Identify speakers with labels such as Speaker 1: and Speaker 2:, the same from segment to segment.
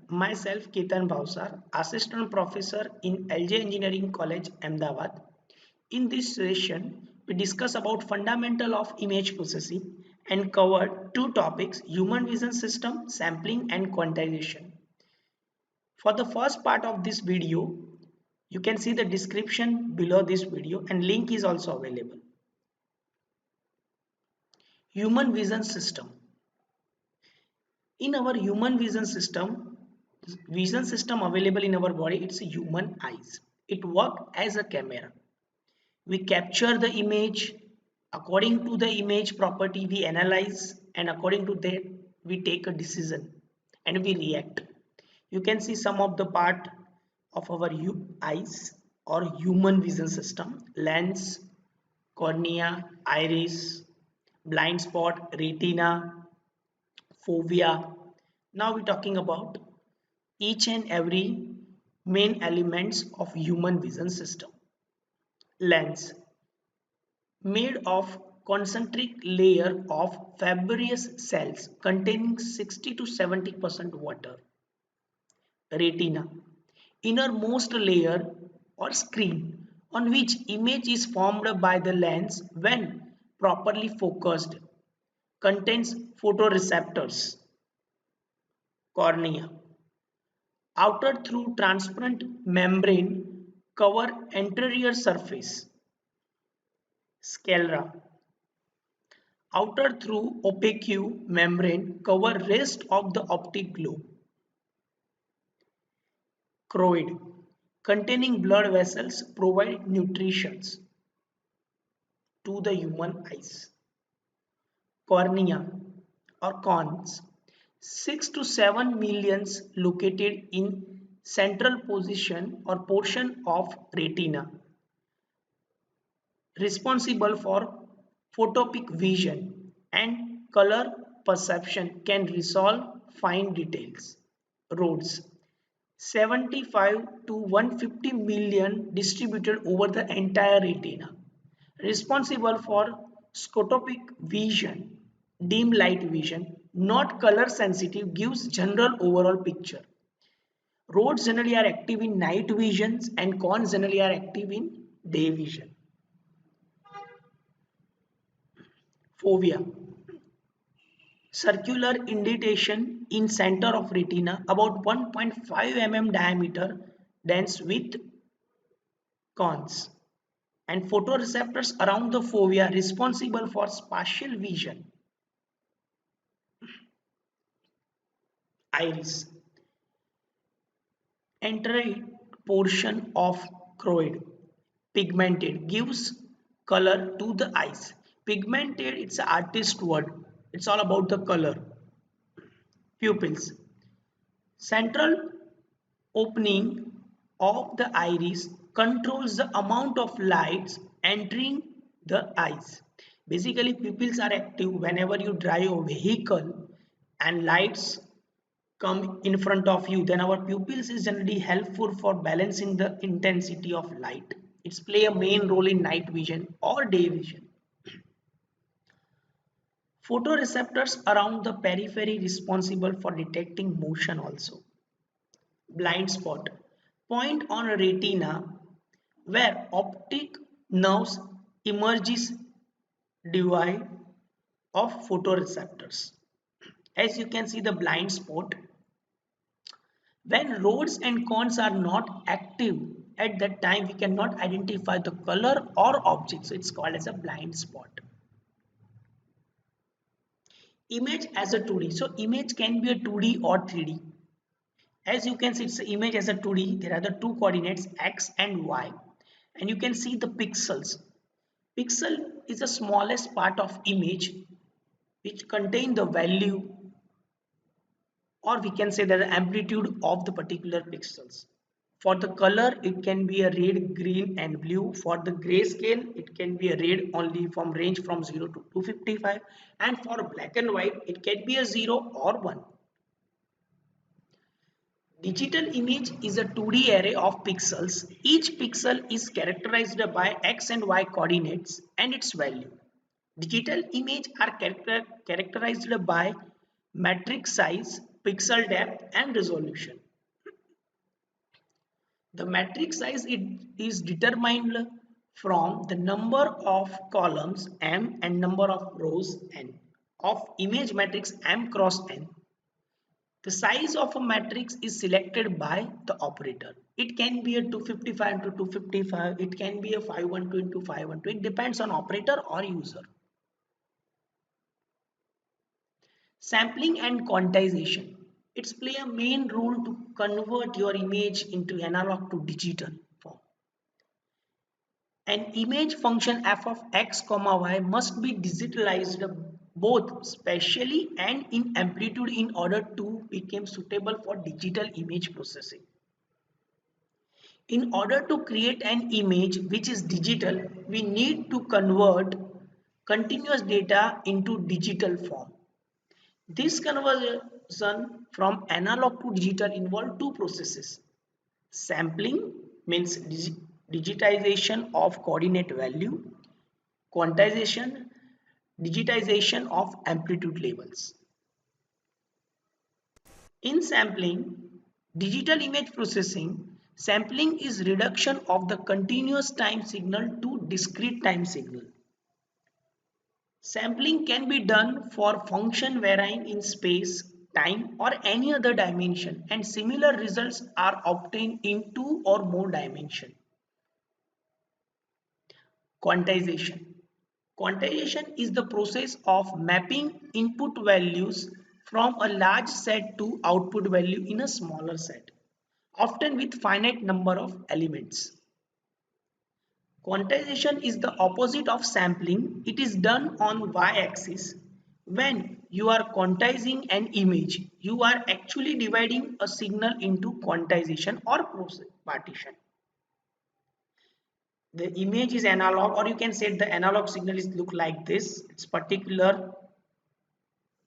Speaker 1: myself Ketan Bhavsar, Assistant Professor in LJ Engineering College, Ahmedabad. In this session, we discuss about fundamental of image processing and cover two topics: human vision system, sampling and quantization. For the first part of this video, you can see the description below this video and link is also available. Human vision system. In our vision system available in our body, it's human eyes. It works as a camera. We capture the image. According to the image property, we analyze, and according to that, we take a decision and we react. You can see some of the part of our eyes or human vision system: lens, cornea, iris, blind spot, retina, fovea. Now we're talking about each and every main elements of human vision system. Lens, made of concentric layer of fibrous cells containing 60 to 70% water. Retina, innermost layer or screen on which image is formed by the lens when properly focused, contains photoreceptors. Cornea, outer through transparent membrane cover anterior surface. Sclera, outer through opaque membrane cover rest of the optic globe. Choroid, containing blood vessels provide nutrition to the human eyes. Cornea or cones, 6 to 7 millions located in central position or portion of retina, responsible for photopic vision and color perception, can resolve fine details. Rods, 75 to 150 million distributed over the entire retina, responsible for scotopic vision, dim light vision, not color sensitive, gives general overall picture. Rods generally are active in night visions and cones generally are active in day vision. Fovea, circular indentation in center of retina about 1.5 mm diameter, dense with cones, and photoreceptors around the fovea responsible for spatial vision. Iris, anterior portion of choroid, pigmented, gives color to the eyes. Pigmented, it's an artist word, it's all about the color. Pupils, central opening of the iris controls the amount of lights entering the eyes. Basically, pupils are active whenever you drive a vehicle and lights come in front of you. Then our pupils is generally helpful for balancing the intensity of light. It's play a main role in night vision or day vision. Photoreceptors around the periphery responsible for detecting motion also. Blind spot, point on a retina where optic nerves emerges devoid of photoreceptors. As you can see the blind spot, when rods and cones are not active at that time, we cannot identify the color or object, so it's called as a blind spot. Image as a 2D, so image can be a 2D or 3D. As you can see, it's the image as a 2D. There are the two coordinates x and y, and you can see the pixels. Pixel is the smallest part of image which contain the value, or we can say that the amplitude of the particular pixels. For the color, it can be a red, green and blue. For the grayscale, it can be a red only from range from 0 to 255, and for black and white, it can be a 0 or 1. Digital image is a 2D array of pixels. Each pixel is characterized by x and y coordinates and its value. Digital image are characterized by metric size pixel depth and resolution. The matrix size is determined from the number of columns m and number of rows n of image matrix m cross n. The size of a matrix is selected by the operator. It can be a 255 into 255, it can be a 512 into 512, it depends on operator or user. Sampling and quantization. It's play a main role to convert your image into analog to digital form. An image function f of x comma y must be digitalized both spatially and in amplitude in order to become suitable for digital image processing. In order to create an image which is digital, we need to convert continuous data into digital form. This conversion from analog to digital involves two processes. Sampling means digitization of coordinate value, quantization, digitization of amplitude labels. In sampling, digital image processing, sampling is reduction of the continuous time signal to discrete time signal. Sampling can be done for function varying in space, time or any other dimension and similar results are obtained in two or more dimensions. Quantization. Quantization is the process of mapping input values from a large set to output value in a smaller set, often with finite number of elements. Quantization is the opposite of sampling. It is done on y-axis. When you are quantizing an image, you are actually dividing a signal into quantization or partition. The image is analog, or you can say the analog signal is look like this. It's particular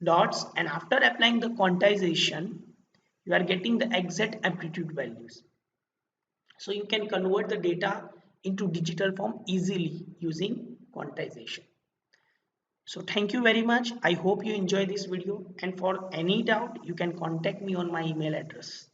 Speaker 1: dots, and after applying the quantization, you are getting the exact amplitude values. So you can convert the data into digital form easily using quantization. So thank you very much. I hope you enjoy this video, and for any doubt you can contact me on my email address.